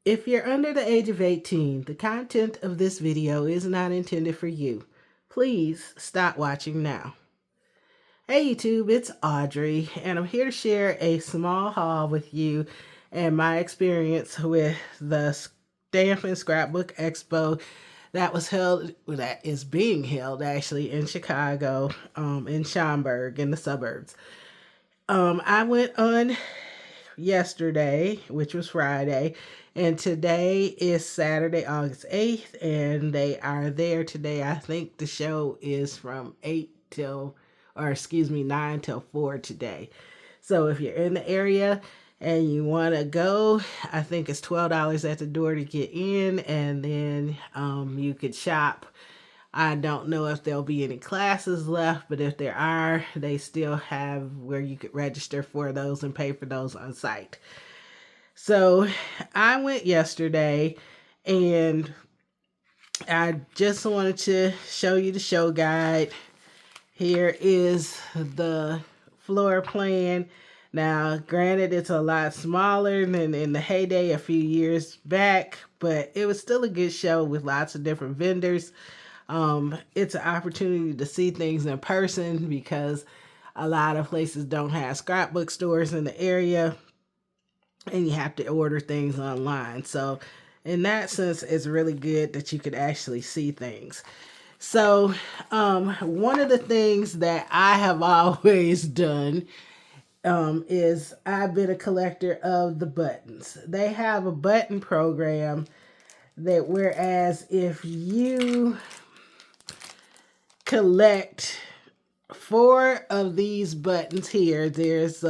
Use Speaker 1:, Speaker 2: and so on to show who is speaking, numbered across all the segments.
Speaker 1: If you're under the age of 18, the content of this video is not intended for you. Please stop watching now. Hey YouTube, it's Audrey, and I'm here to share a small haul with you and my experience with the Stamp and Scrapbook Expo that is being held actually in Chicago, in Schaumburg, in the suburbs. I went on yesterday, which was Friday, and today is Saturday, August 8th, and they are there today. I think the show is from 9 till 4 today. So if you're in the area and you want to go, I think it's $12 at the door to get in, and then you could shop. I don't know if there'll be any classes left, but if there are, they still have where you could register for those and pay for those on site. So I went yesterday, and I just wanted to show you the show guide. Here is the floor plan. Now, granted, it's a lot smaller than in the heyday a few years back, but it was still a good show with lots of different vendors. It's an opportunity to see things in person because a lot of places don't have scrapbook stores in the area, and you have to order things online. So in that sense, it's really good that you could actually see things. So one of the things that I have always done is I've been a collector of the buttons. They have a button program that whereas if you collect 4 of these buttons here, there's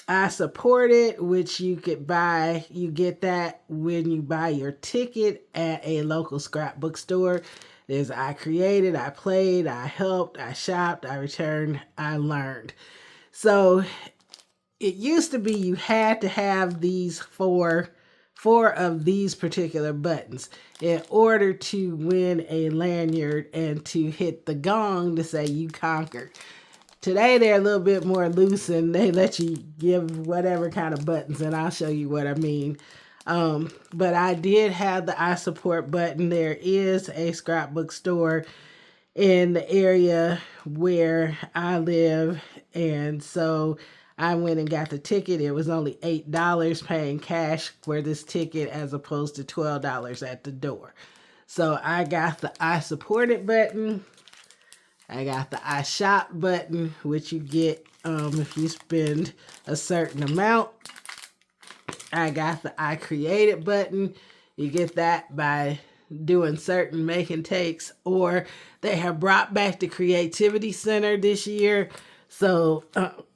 Speaker 1: I support it, which you could buy. You get that when you buy your ticket at a local scrapbook store. There's I created, I played, I helped, I shopped, I returned, I learned. So it used to be you had to have these four of these particular buttons in order to win a lanyard and to hit the gong to say you conquered. Today they're a little bit more loose and they let you give whatever kind of buttons, and I'll show you what I mean. But I did have the I support button. There is a scrapbook store in the area where I live, and so I went and got the ticket. It was only $8 paying cash for this ticket as opposed to $12 at the door. So I got the I support it button. I got the I shop button, which you get if you spend a certain amount. I got the I created button. You get that by doing certain make and takes, or they have brought back the Creativity Center this year. So,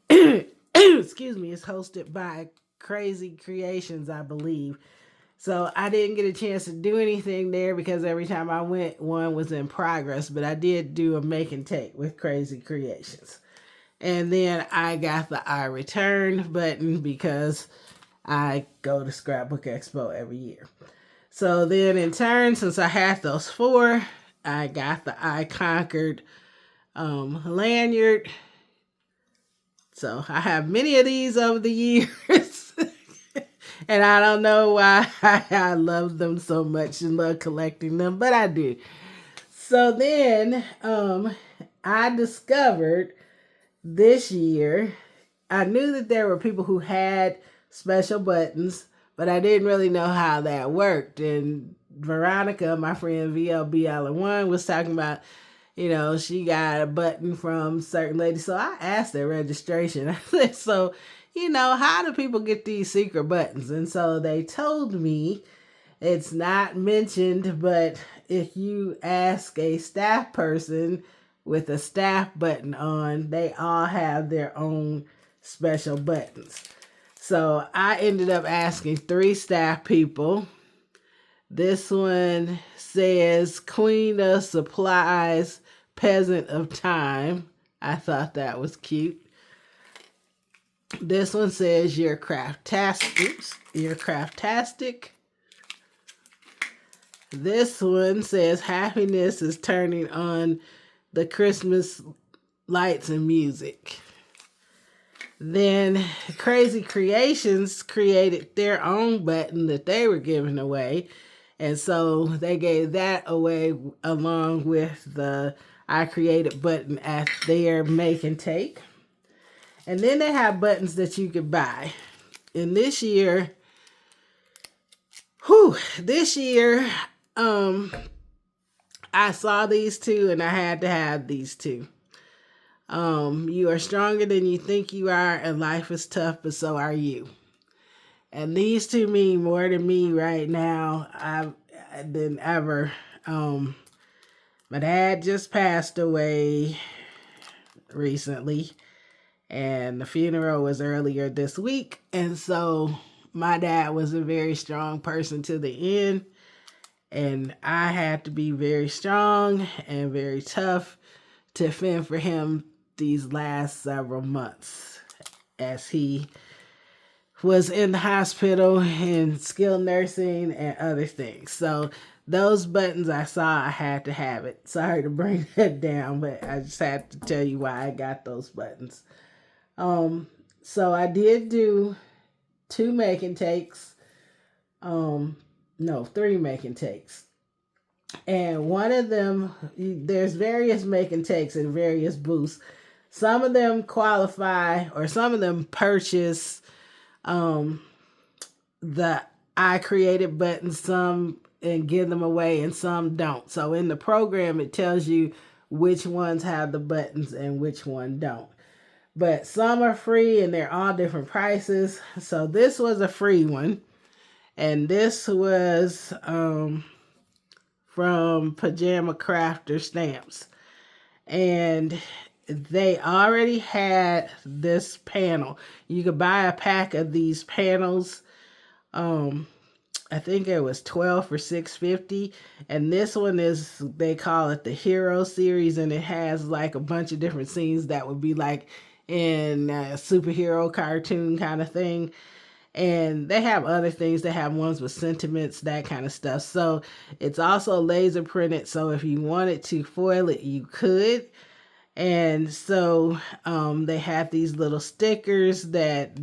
Speaker 1: excuse me, it's hosted by Krazy Kreations, I believe. So I didn't get a chance to do anything there because every time I went, one was in progress, but I did do a make and take with Krazy Kreations. And then I got the I return button because I go to Scrapbook Expo every year. So then in turn, since I had those 4, I got the I conquered lanyard. So I have many of these over the years. And I don't know why I love them so much and love collecting them, but I do. So then I discovered this year, I knew that there were people who had special buttons, but I didn't really know how that worked. And Veronica, my friend VLBL1, was talking about, you know, she got a button from certain lady. So I asked their registration. I said, so, you know, how do people get these secret buttons? And so they told me it's not mentioned, but if you ask a staff person with a staff button on, they all have their own special buttons. So I ended up asking 3 staff people. This one says Queen of Supplies, Peasant of Time. I thought that was cute. This one says You're Craftastic. You're Craftastic. This one says Happiness is Turning on the Christmas Lights and Music. Then Krazy Kreations created their own button that they were giving away. And so they gave that away along with the I Created button at their make and take. And then they have buttons that you could buy. And this year, I saw these two and I had to have these two. You are stronger than you think you are, and life is tough, but so are you. And these two mean more to me right now than ever. My dad just passed away recently, and the funeral was earlier this week. And so my dad was a very strong person to the end, and I had to be very strong and very tough to fend for him these last several months as he was in the hospital in skilled nursing and other things. So those buttons I saw, I had to have it. Sorry to bring that down, but I just had to tell you why I got those buttons. So I did do 2 make and takes. No, 3 make and takes. And one of them, there's various make and takes and various booths. Some of them qualify, or some of them purchase the I Created buttons, some and give them away, and some don't. So in the program, it tells you which ones have the buttons and which one don't. But some are free and they're all different prices. So this was a free one. And this was from Pajama Crafter Stamps. And they already had this panel. You could buy a pack of these panels. I think it was 12 for $6.50. And this one is, they call it the Hero series, and it has like a bunch of different scenes that would be like in a superhero cartoon kind of thing. And they have other things. They have ones with sentiments, that kind of stuff. So it's also laser printed. So if you wanted to foil it, you could. And so they have these little stickers that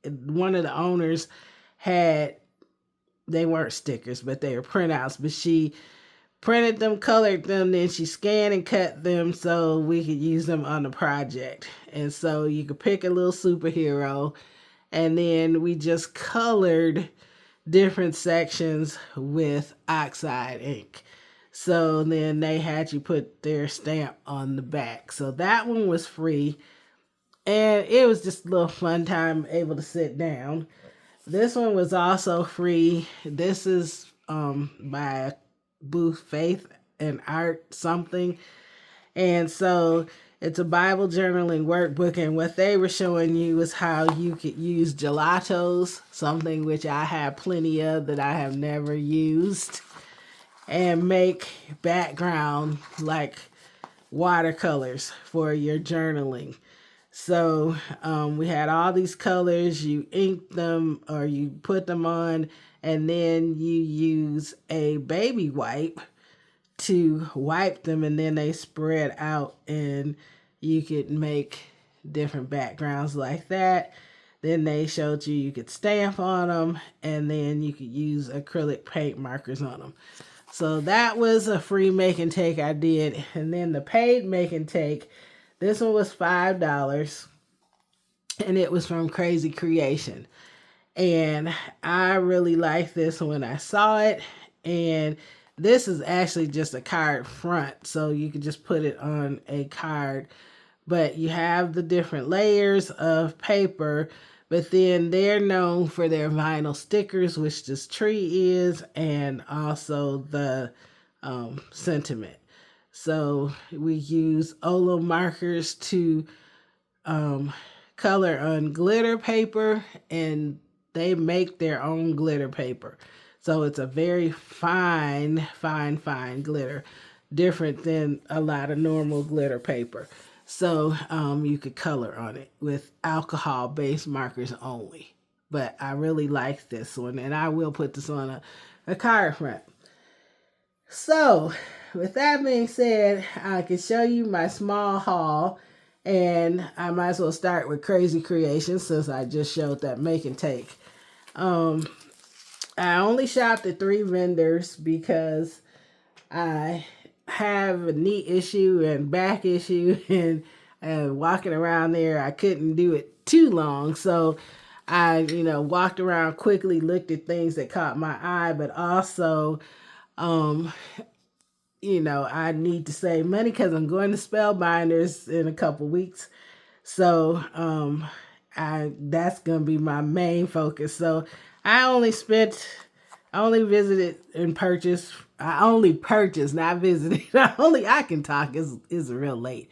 Speaker 1: one of the owners had. They weren't stickers, but they were printouts. But she printed them, colored them, then she scanned and cut them so we could use them on the project. And so you could pick a little superhero, and then we just colored different sections with oxide ink. So then they had you put their stamp on the back. So that one was free, and it was just a little fun time able to sit down. This one was also free. This is by Booth Faith and Art something. And so it's a Bible journaling workbook. And what they were showing you is how you could use gelatos, something which I have plenty of that I have never used, and make background like watercolors for your journaling. So we had all these colors. You ink them or you put them on, and then you use a baby wipe to wipe them, and then they spread out, and you could make different backgrounds like that. Then they showed you could stamp on them, and then you could use acrylic paint markers on them. So that was a free make and take I did. And then the paid make and take, this one was $5, and it was from Krazy Kreations. And I really liked this when I saw it. And this is actually just a card front, so you could just put it on a card. But you have the different layers of paper, but then they're known for their vinyl stickers, which this tree is, and also the sentiment. So we use Olo markers to color on glitter paper, and they make their own glitter paper. So it's a very fine glitter, different than a lot of normal glitter paper. So you could color on it with alcohol-based markers only. But I really like this one, and I will put this on a card front. So with that being said, I can show you my small haul. And I might as well start with Krazy Kreations since I just showed that make and take. I only shopped at 3 vendors because I have a knee issue and back issue, and walking around there, I couldn't do it too long. So I, walked around quickly, looked at things that caught my eye, but also, I need to save money because I'm going to Spellbinders in a couple weeks. So that's going to be my main focus. So I only visited and purchased. I only purchased, not visited. I can talk. It's real late.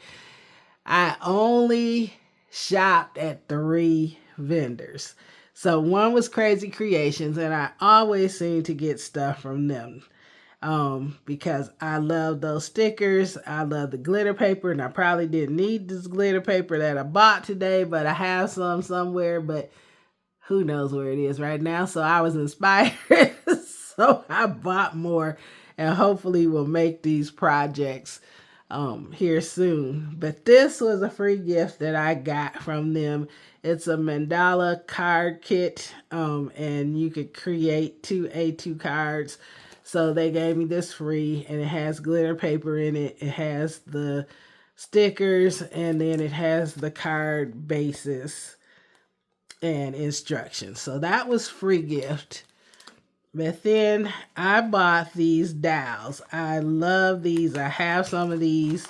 Speaker 1: I only shopped at 3 vendors. So one was Krazy Kreations, and I always seem to get stuff from them. Because I love those stickers. I love the glitter paper, and I probably didn't need this glitter paper that I bought today, but I have some somewhere, but who knows where it is right now. So I was inspired. So I bought more, and hopefully we'll make these projects here soon. But this was a free gift that I got from them. It's a mandala card kit, and you could create 2 A2 cards. So they gave me this free, and it has glitter paper in it. It has the stickers, and then it has the card bases and instructions. So that was free gift. But then I bought these dowels. I love these. I have some of these.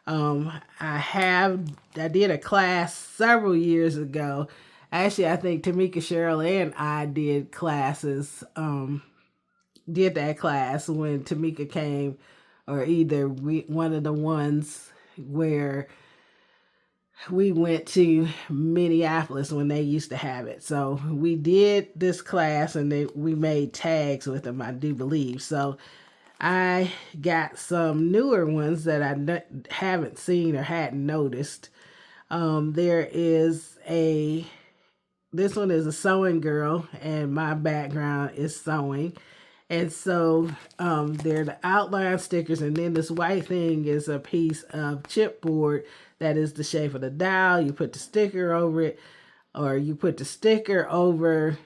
Speaker 1: I did a class several years ago. Actually, I think Tamika, Cheryl, and I did classes. Did that class when Tamika came, or either one of the ones where we went to Minneapolis when they used to have it. So we did this class, and we made tags with them, I do believe. So I got some newer ones that I haven't seen or hadn't noticed. This one is a sewing girl, and my background is sewing. And so they're the outline stickers, and then this white thing is a piece of chipboard that is the shape of the dowel. You put the sticker over it, or you put the sticker over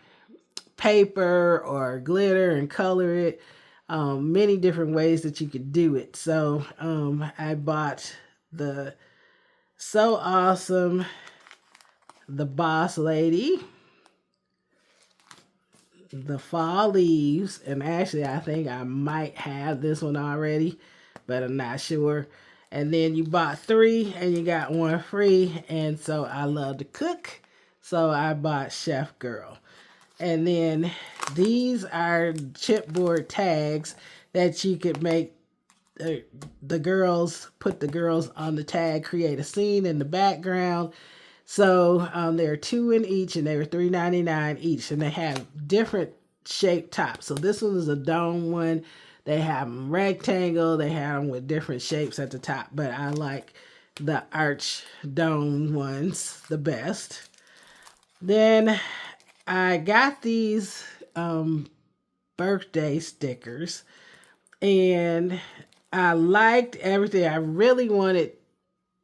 Speaker 1: paper or glitter and color it. Many different ways that you could do it. So I bought the So Awesome, the Boss Lady, the Fall Leaves, and actually I think I might have this one already, but I'm not sure. And then you bought 3 and you got 1 free, and so I love to cook, so I bought Chef Girl. And then these are chipboard tags that you could make the girls, put the girls on the tag, create a scene in the background. So there are 2 in each, and they were $3.99 each, and they have different shaped tops. So this one is a dome one. They have them rectangle. They have them with different shapes at the top, but I like the arch dome ones the best. Then I got these birthday stickers, and I liked everything. I really wanted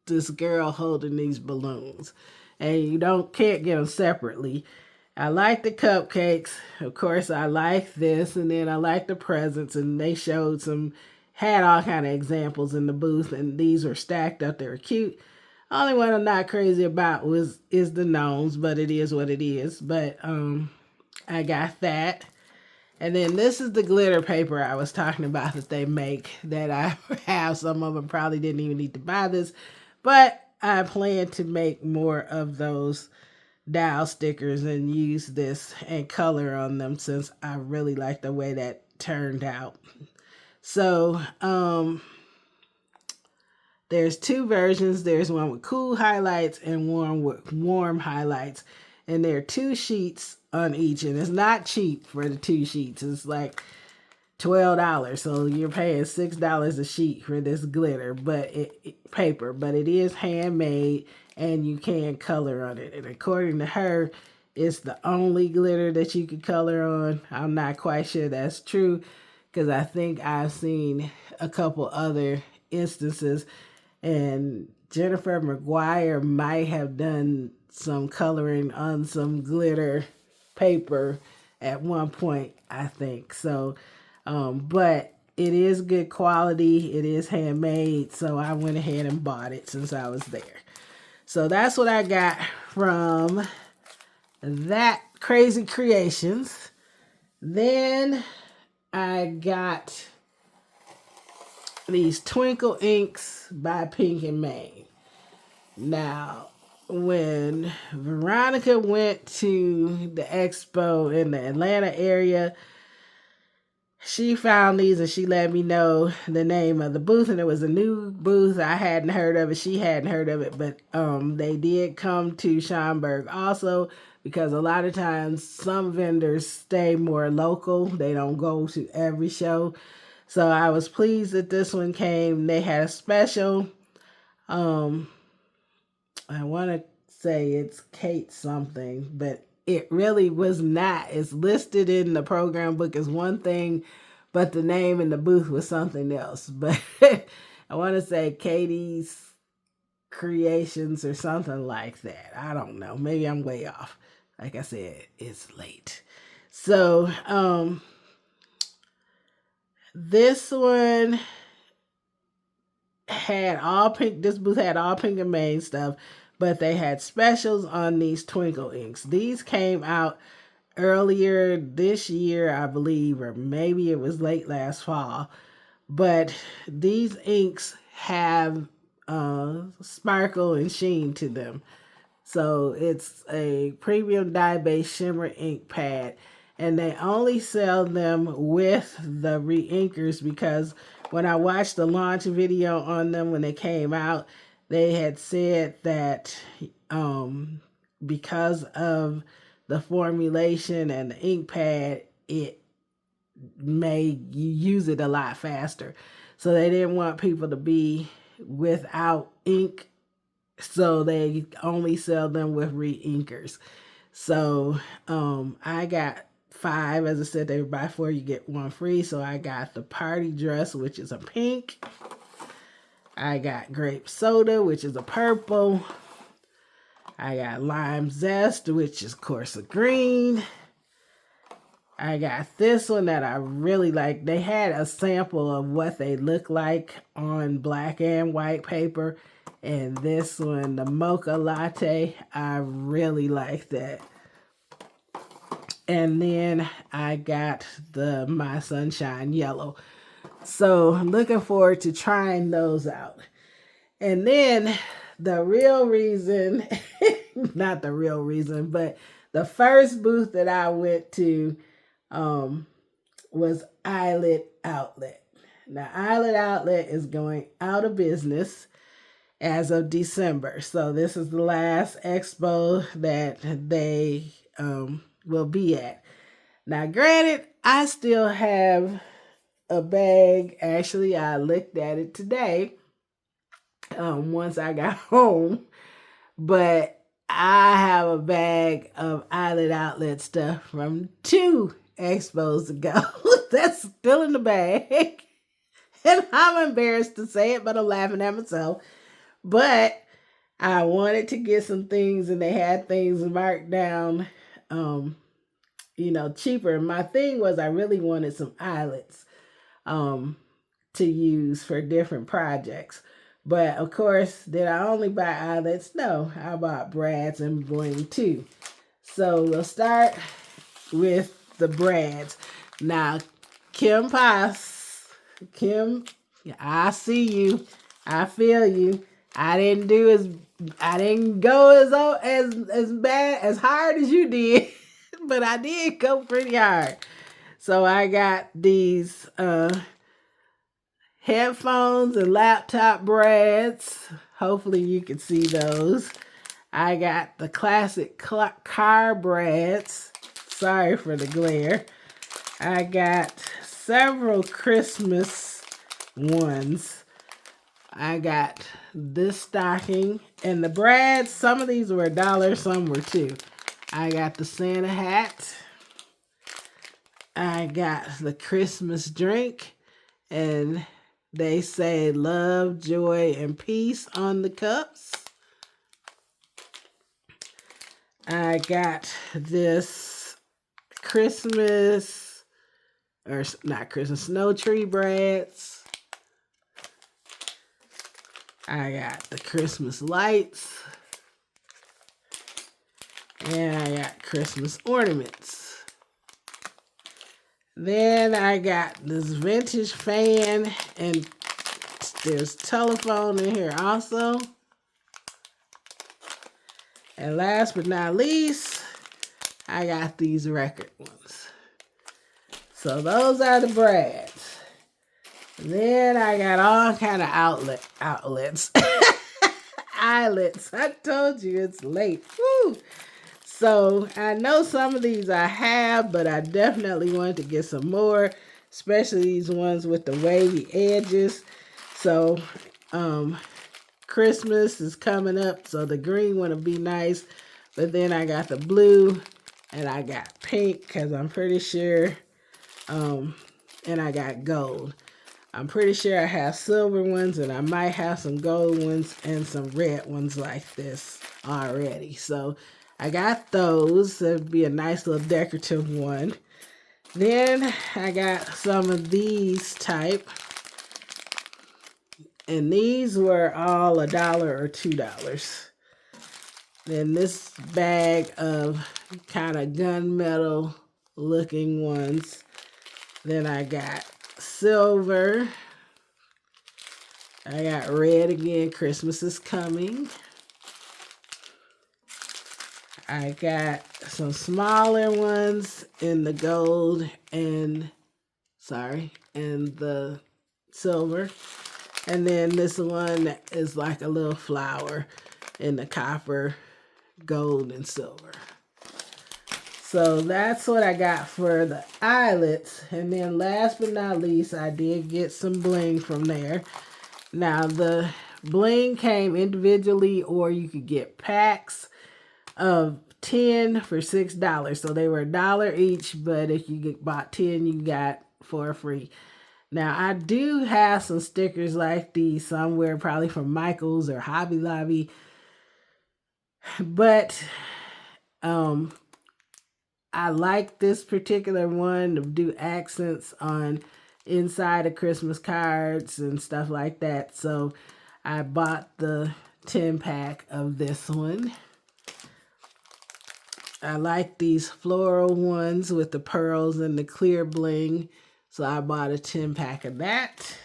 Speaker 1: this girl holding these balloons, and you can't get them separately. I like the cupcakes. Of course, I like this, and then I like the presents, and they had all kind of examples in the booth, and these were stacked up. They were cute. Only one I'm not crazy about is the gnomes, but it is what it is. But I got that. And then this is the glitter paper I was talking about that they make, that I have. Some of them probably didn't even need to buy this, but I plan to make more of those dowel stickers and use this and color on them, since I really like the way that turned out. So there's 2 versions. There's one with cool highlights and one with warm highlights, and there are 2 sheets on each, and it's not cheap for the 2 sheets. It's like $12, so you're paying $6 a sheet for this glitter, paper, but it is handmade, and you can color on it. And according to her, it's the only glitter that you can color on. I'm not quite sure that's true, because I think I've seen a couple other instances, and Jennifer McGuire might have done some coloring on some glitter paper at one point, I think. So, but it is good quality. It is handmade. So I went ahead and bought it since I was there. So that's what I got from that Krazy Kreations. Then I got these Twinkle inks by Pink and Main. Now, when Veronica went to the expo in the Atlanta area, she found these and she let me know the name of the booth, and it was a new booth. I hadn't heard of it. She hadn't heard of it, but they did come to Schaumburg also, because a lot of times some vendors stay more local. They don't go to every show. So I was pleased that this one came. They had a special. I want to say it's Kate something, but it really was not. It's listed in the program book as one thing, but the name in the booth was something else. But I want to say Katie's Creations or something like that. I don't know. Maybe I'm way off. Like I said, it's late. So, this one had all pink. This booth had all Pink and Main stuff, but they had specials on these Twinkle inks. These came out earlier this year, I believe, or maybe it was late last fall. But these inks have sparkle and sheen to them. So it's a premium dye-based shimmer ink pad. And they only sell them with the re-inkers, because when I watched the launch video on them when they came out, they had said that because of the formulation and the ink pad, it made you use it a lot faster. So they didn't want people to be without ink, so they only sell them with re-inkers. So I got 5. As I said, they buy 4, you get 1 free. So I got the Party Dress, which is a pink. I got Grape Soda, which is a purple. I got Lime Zest, which is, of course, a green. I got this one that I really like. They had a sample of what they look like on black and white paper. And this one, the Mocha Latte, I really like that. And then I got the My Sunshine Yellow. So I'm looking forward to trying those out. And then the real reason, not the real reason, but the first booth that I went to was Eyelet Outlet. Now, Eyelet Outlet is going out of business as of December. So this is the last expo that they will be at. Now, granted, I still have a bag. Actually, I looked at it today once I got home. But I have a bag of Eyelet Outlet stuff from 2 expos ago. That's still in the bag. And I'm embarrassed to say it, but I'm laughing at myself. But I wanted to get some things, and they had things marked down, cheaper. And my thing was I really wanted some eyelets to use for different projects. But of course, did I only buy eyelets? No, I bought brads and bling too. So we'll start with the brads. Now, Kim, I see you. I feel you. I didn't go as bad as hard as you did, but I did go pretty hard. So I got these headphones and laptop brads. Hopefully you can see those. I got the classic car brads. Sorry for the glare. I got several Christmas ones. I got this stocking. And the brads, some of these were $1, some were $2. I got the Santa hat. I got the Christmas drink. And They say love, joy, and peace on the cups. I got this Christmas, or not Christmas, snow tree brads. I got the Christmas lights. And I got Christmas ornaments. Then I got this vintage fan, and there's telephone in here also. And last but not least, I got these record ones. So those are the brads. And then I got all kind of outlets. Eyelets. I told you it's late. Woo! So I know some of these I have, but I definitely wanted to get some more, especially these ones with the wavy edges. So Christmas is coming up, so the green one will be nice. But then I got the blue and I got pink because I'm pretty sure, and I got gold. I'm pretty sure I have silver ones, and I might have some gold ones and some red ones like this already. So I got those. That'd be a nice little decorative one. Then I got some of these type. And these were all $1 or $2. Then this bag of kind of gunmetal looking ones. Then I got silver. I got red again. Christmas is coming. I got some smaller ones in the gold and the silver. And then this one is like a little flower in the copper, gold, and silver. So that's what I got for the eyelets. And then last but not least, I did get some bling from there. Now the bling came individually, or you could get packs of 10 for $6. So they were $1 each, but if you bought 10, you got 4 free. Now I do have some stickers like these somewhere, probably from Michael's or Hobby Lobby. But I like this particular one to do accents on inside of Christmas cards and stuff like that. So I bought the 10-pack of this one. I like these floral ones with the pearls and the clear bling. So I bought a 10-pack of that.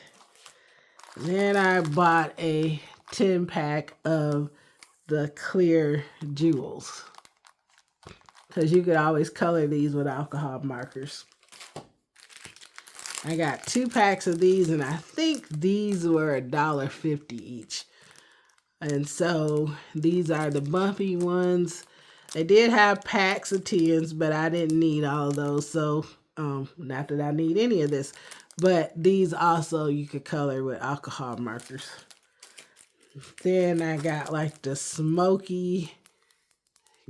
Speaker 1: Then I bought a 10-pack of the clear jewels, because you could always color these with alcohol markers. I got 2 packs of these, and I think these were $1.50 each. And so these are the bumpy ones. They did have packs of 10s, but I didn't need all of those. So not that I need any of this, but these also you could color with alcohol markers. Then I got like the smoky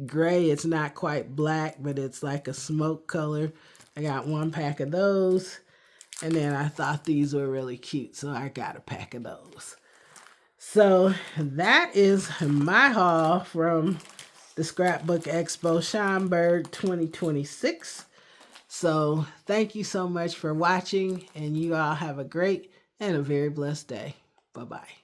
Speaker 1: gray. It's not quite black, but it's like a smoke color. I got 1 pack of those. And then I thought these were really cute, so I got a pack of those. So that is my haul from the Scrapbook Expo Schaumburg 2026. So thank you so much for watching, and you all have a great and a very blessed day. Bye-bye.